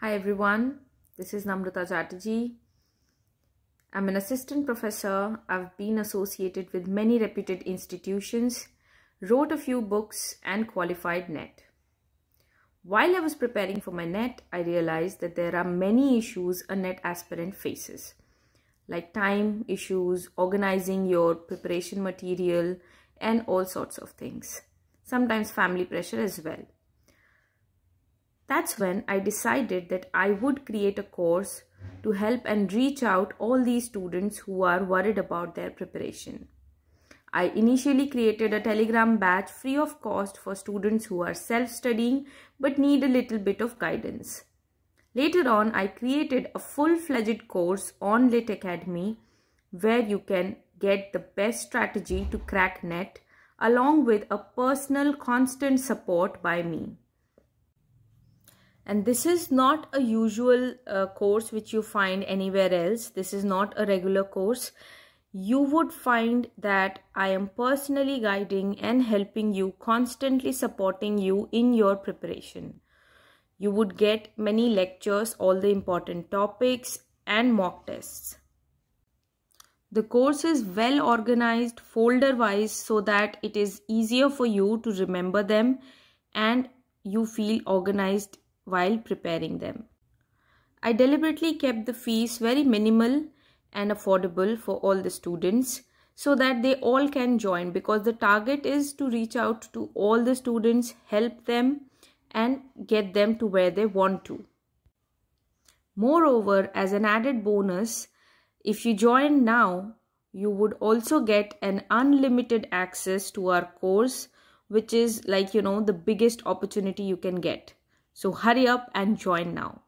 Hi everyone, this is Namrata Chatterjee. I'm an assistant professor. I've been associated with many reputed institutions, wrote a few books and qualified NET. While I was preparing for my NET, I realized that there are many issues a NET aspirant faces, like time issues, organizing your preparation material, and all sorts of things. Sometimes family pressure as well. That's when I decided that I would create a course to help and reach out all these students who are worried about their preparation. I initially created a Telegram batch free of cost for students who are self-studying but need a little bit of guidance. Later on, I created a full-fledged course on Lit Academy where you can get the best strategy to crack NET along with a personal constant support by me. And this is not a usual course which you find anywhere else. This is not a regular course. You would find that I am personally guiding and helping you, constantly supporting you in your preparation. You would get many lectures, all the important topics and mock tests. The course is well organized folder wise so that it is easier for you to remember them and you feel organized while preparing them. I deliberately kept the fees very minimal and affordable for all the students so that they all can join, because the target is to reach out to all the students, help them and get them to where they want to. Moreover, as an added bonus, if you join now, you would also get an unlimited access to our course, which is like, the biggest opportunity you can get. So hurry up and join now.